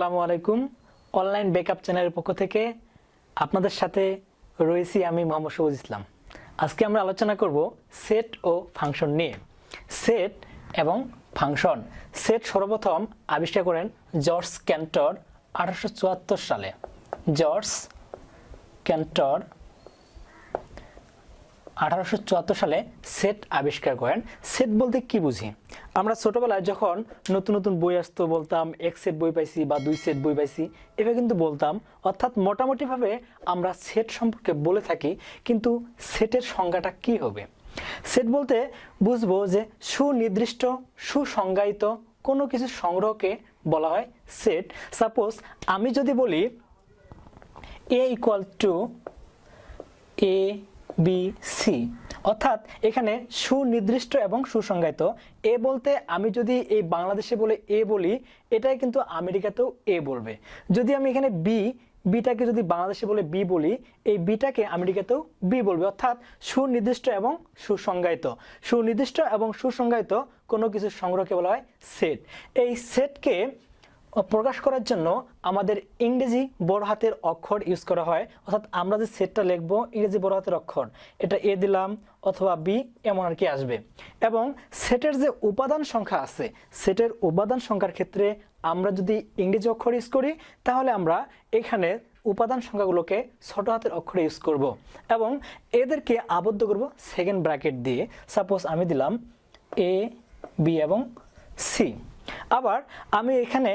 আসসালামু আলাইকুম। Online backup চ্যানেলের পক্ষ থেকে আপনাদের সাথে রয়েছি আমি মোহাম্মদ সবুজ ইসলাম। আজকে আমরা আলোচনা করব সেট ও ফাংশন নিয়ে। সেট এবং ফাংশন। সেট সর্বপ্রথম আবিষ্কার করেন জর্জ ক্যান্টর 1874 সালে। জর্জ ক্যান্টর 1874 সালে সেট আবিষ্কার করেন। সেট বলতে কি বুঝি? আমরা ছোটবেলায় যখন নতুন নতুন বই আসতো বলতাম এক সেট বই পাইছি বা দুই সেট বই পাইছি, এভাবে কিন্তু বলতাম। অর্থাৎ মোটামুটিভাবে আমরা সেট সম্পর্কে বলে থাকি, কিন্তু সেটের সংজ্ঞাটা কি হবে? সেট বলতে বুঝবো যে সুনির্দিষ্ট সুসংজ্ঞায়িত কোনো কিছু সংগ্রহকে বলা হয় সেট। সাপোজ আমি যদি বলি a = a b c, অর্থাৎ এখানে সুনির্দিষ্ট এবং সুসংজ্ঞায়িত। এ বলতে আমি যদি এই বাংলাদেশে বলে এ বলি, এটাই কিন্তু আমেরিকাতেও এ বলবে। যদি আমি এখানে বিটাকে যদি বাংলাদেশে বলে বি বলি, এই বিটাকে আমেরিকাতেও বি বলবে। অর্থাৎ সুনির্দিষ্ট এবং সুসংজ্ঞায়িত। সুনির্দিষ্ট এবং সুসংজ্ঞায়িত কোনো কিছু সংগ্রহকে বলা হয় সেট। এই সেটকে প্রকাশ করার জন্য আমাদের ইংরেজি বড় হাতের অক্ষর ইউজ করা হয়। অর্থাৎ আমরা যে সেটটা লিখবো ইংরেজি বড় হাতের অক্ষর, এটা এ দিলাম অথবা বি, এমন আর কি আসবে। এবং সেটের যে উপাদান সংখ্যা আছে, সেটের উপাদান সংখ্যার ক্ষেত্রে আমরা যদি ইংরেজি অক্ষর ইউজ করি, তাহলে আমরা এখানে উপাদান সংখ্যাগুলোকে ছোট হাতের অক্ষরে ইউজ করব এবং এদেরকে আবদ্ধ করব সেকেন্ড ব্র্যাকেট দিয়ে। সাপোজ আমি দিলাম এ বি এবং সি। আবার আমি এখানে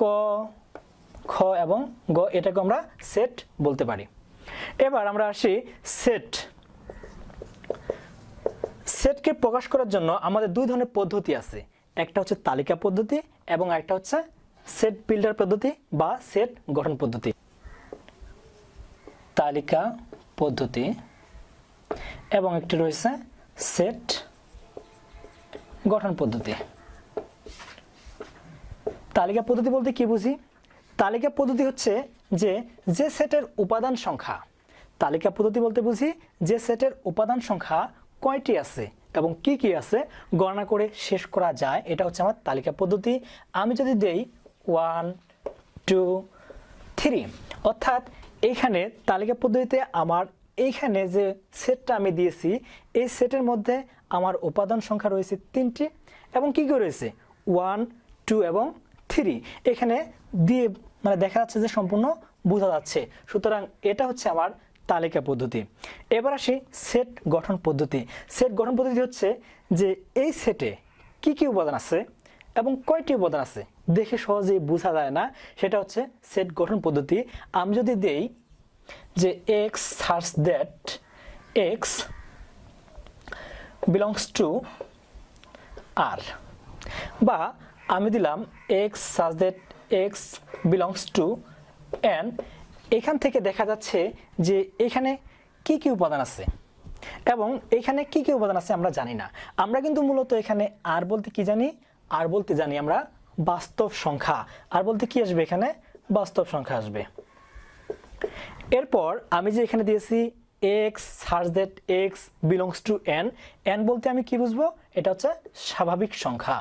ক, খ এবং গ, এটাকে আমরা সেট বলতে পারি। এবার আমরা আসি সেট। সেটকে প্রকাশ করার জন্য আমাদের দুই ধরনের পদ্ধতি আছে। একটা হচ্ছে তালিকা পদ্ধতি এবং একটা হচ্ছে সেট বিল্ডার পদ্ধতি বা সেট গঠন পদ্ধতি। তালিকা পদ্ধতি এবং একটি রয়েছে সেট গঠন পদ্ধতি। তালিকা পদ্ধতি বলতে কি বুঝি? তালিকা পদ্ধতি হচ্ছে যে সেটের উপাদান সংখ্যা। তালিকা পদ্ধতি বলতে বুঝি যে সেটের উপাদান সংখ্যা কয়টি আছে এবং কি কি আছে গণনা করে শেষ করা যায়, এটা হচ্ছে আমার তালিকা পদ্ধতি। আমি যদি দেই 1 2 3, অর্থাৎ এইখানে তালিকা পদ্ধতিতে আমার এইখানে যে সেটটা আমি দিয়েছি, এই সেটের মধ্যে আমার উপাদান সংখ্যা রয়েছে 3টি এবং কি কি রয়েছে 1 2 এবং 3। এখানে দিয়ে মানে দেখা যাচ্ছে যে সম্পূর্ণ বোঝা যাচ্ছে। সুতরাং এটা হচ্ছে আমার তালিকা পদ্ধতি। এবার আসি সেট গঠন পদ্ধতি। সেট গঠন পদ্ধতি হচ্ছে যে এই সেটে কি কি উপাদান আছে এবং কয়টি উপাদান আছে দেখে সহজেই বোঝা যায় না, সেটা হচ্ছে সেট গঠন পদ্ধতি। আমি যদি দেই যে x such that x belongs to R, বা আমি দিলাম x such that x belongs to n, এখান থেকে দেখা যাচ্ছে যে এখানে কি কি উপাদান আছে এবং এখানে কি কি উপাদান আছে আমরা জানি না। আমরা কিন্তু মূলত এখানে আর বলতে কি জানি? আর বলতে জানি আমরা বাস্তব সংখ্যা। আর বলতে কি আসবে? এখানে বাস্তব সংখ্যা আসবে। এরপর আমি যে এখানে দিয়েছি x such that x belongs to n, n বলতে আমি কি বুঝবো? এটা হচ্ছে স্বাভাবিক সংখ্যা।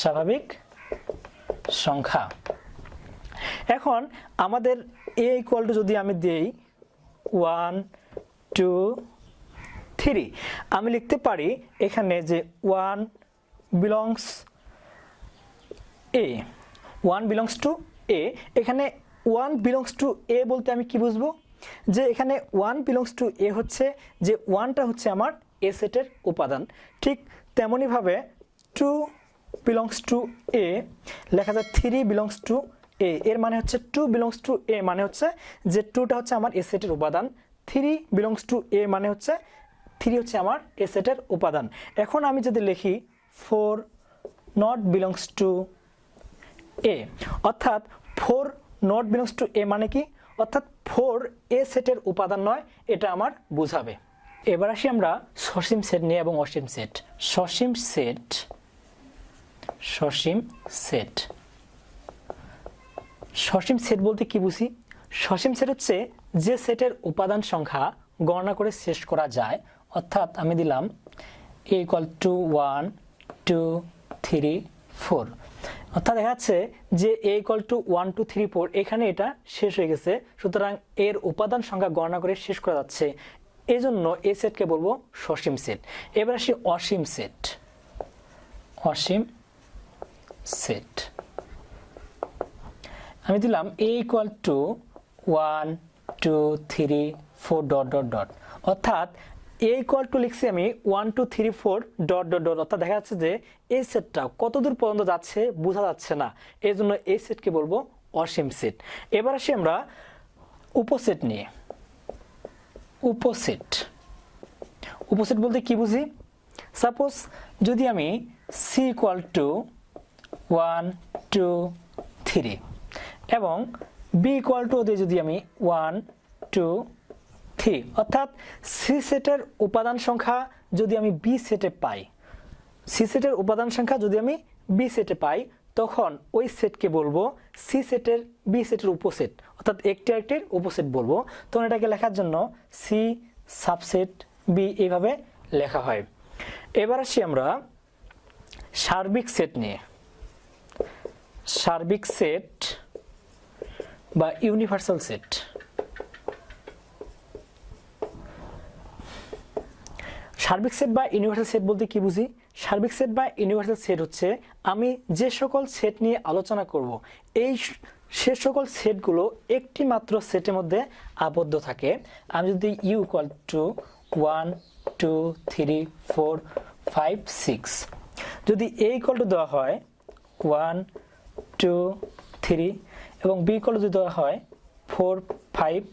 স্বাভাবিক সংখ্যা। এখন আমাদের a = যদি আমি দেই 1 2 3, আমি লিখতে পারি এখানে যে 1 belongs a, 1 belongs to a। এখানে 1 belongs to a বলতে আমি কি বুঝবো? যে এখানে 1 belongs to a হচ্ছে যে 1টা হচ্ছে আমার a সেটের উপাদান। ঠিক তেমনিভাবে 2 belongs to a লেখা যায় 3 belongs to a, এর মানে হচ্ছে 2 belongs to a মানে হচ্ছে যে 2টা হচ্ছে আমার a সেটের উপাদান। 3 belongs to a মানে হচ্ছে 3 হচ্ছে আমার a সেটের উপাদান। এখন আমি যদি লিখি 4 not belongs to a, অর্থাৎ 4 not belongs to a মানে কি? অর্থাৎ 4 a সেটের উপাদান নয়, এটা আমার বোঝাবে। এবার আসি আমরা সসীম সেট নিয়ে এবং অসীম সেট। সসীম সেট, সসীম সেট। সসীম সেট বলতে কি বুঝি? সসীম সেট হচ্ছে যে সেটের উপাদান সংখ্যা গণনা করে শেষ করা যায়। অর্থাৎ আমি দিলাম a = 1 2 3 4, অর্থাৎ দেখা যাচ্ছে যে a ইকুয়াল টু 1 2 3 4 এখানে এটা শেষ হয়ে গেছে, সুতরাং এর উপাদান সংখ্যা গণনা করে শেষ করা যাচ্ছে, এই জন্য এই সেটকে বলবো সসীম সেট। এবার আসি অসীম সেট। অসীম সেট আমি দিলাম a equal to 1 2 3 4 dot dot dot, অর্থাৎ a ইকুয়াল টু লিখছি আমি 1 2 3 4 ডট ডট ডট, অর্থাৎ দেখা যাচ্ছে যে এই সেটটা কতদূর পর্যন্ত যাচ্ছে বোঝা যাচ্ছে না, এই জন্য এই সেটকে বলবো অসীম সেট। এবার আসি আমরা উপসেট নিয়ে। উপসেট, উপসেট বলতে কি বুঝি? সাপোজ যদি আমি c ইকুয়াল টু 1 2 3 এবং b ইকুয়াল টু দিয়ে যদি আমি 1 2 3, অর্থাৎ সি সেটের উপাদান সংখ্যা যদি আমি বি সেটে পাই, সি সেটের উপাদান সংখ্যা যদি আমি বি সেটে পাই, তখন ওই সেটকে বলবো সি সেটের বি সেটের উপসেট, অর্থাৎ একটি আরেকটির উপসেট বলবো। তখন এটাকে লেখার জন্য সি সাবসেট বি এইভাবে লেখা হয়। এবার আসি আমরা সার্বিক সেট নিয়ে। সার্বিক সেট বা ইউনিভার্সাল সেট। সার্বিক সেট বা ইউনিভার্সাল সেট বলতে কি বুঝি? সার্বিক সেট বা ইউনিভার্সাল সেট হচ্ছে আমি যে সকল সেট নিয়ে আলোচনা করব এই সে সকল সেটগুলো একটি মাত্র সেটের মধ্যে আবদ্ধ থাকে। আমি যদি ইউ ইকুয়াল টু 1 2 3 4 5 6, যদি এ ইকুয়াল টু দেওয়া হয় 1 2 3 এবং বি ইকুয়াল টু দেওয়া হয় 4 5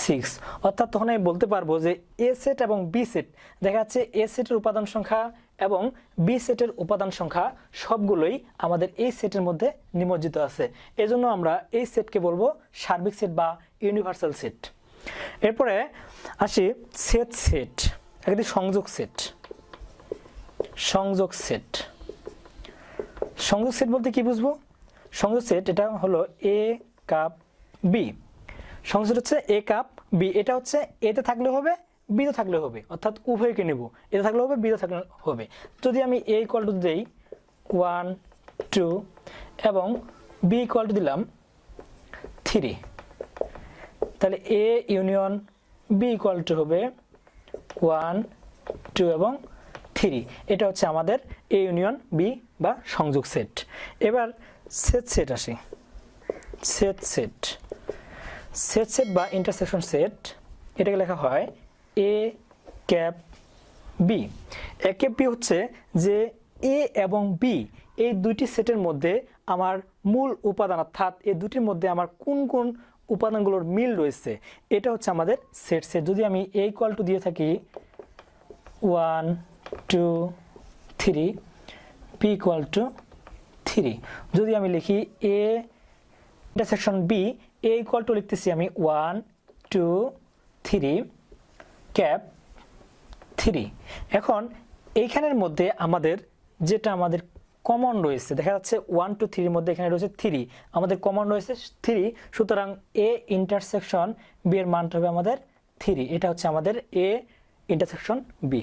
6, অর্থাৎ তখন আমি বলতে পারবো যে এ সেট এবং বি সেট, দেখা যাচ্ছে এ সেটের উপাদান সংখ্যা এবং বি সেটের উপাদান সংখ্যা সবগুলোই আমাদের এই সেটের মধ্যে নিমজ্জিত আছে, এজন্য আমরা এই সেটকে বলবো সার্বিক সেট বা ইউনিভার্সাল সেট। এরপরে আসি সেট সেট, একটি সংযোগ সেট। সংযোগ সেট, সংযোগ সেট বলতে কি বুঝবো? সংযোগ সেট এটা হলো এ কাপ বি, সংযোগ হচ্ছে এ কাপ বি, এটা হচ্ছে এতে থাকলে হবে বিতে থাকলে হবে, অর্থাৎ উভয়কে নেব, এতে থাকলে হবে বিতে থাকলে হবে। যদি আমি এ ইকুয়াল টু দেই 1 2 এবং বি ইকুয়াল টু দিলাম 3, তাহলে A union B equal to হবে 1 2 এবং 3, এটা হচ্ছে আমাদের এ ইউনিয়ন বি বা সংযোগ সেট। এবার সেট সেট আসি। সেট সেট, সেট সেট বা ইন্টারসেকশন সেট, এটাকে লেখা হয় A cap B. A cap B হচ্ছে যে এ এবং বি এই দুইটি সেটের মধ্যে আমার মূল উপাদান, অর্থাৎ এই দুটির মধ্যে আমার কোন কোন উপাদানগুলোর মিল রয়েছে, এটা হচ্ছে আমাদের সেট সেট। যদি আমি এ ইকুয়াল টু দিয়ে থাকি 1 2 3, বি ইকুয়াল টু 3, যদি আমি লিখি A intersection B, A equal to লিখতেছি আমি 1 2 3 ক্যাপ 3। এখন এইখানের মধ্যে আমাদের যেটা আমাদের কমন রয়েছে, দেখা যাচ্ছে 1 2 3 এর মধ্যে এখানে রয়েছে 3, আমাদের কমন রয়েছে 3, সুতরাং এ ইন্টারসেকশন বি এর মানটা হবে আমাদের 3, এটা হচ্ছে আমাদের এ ইন্টারসেকশন বি।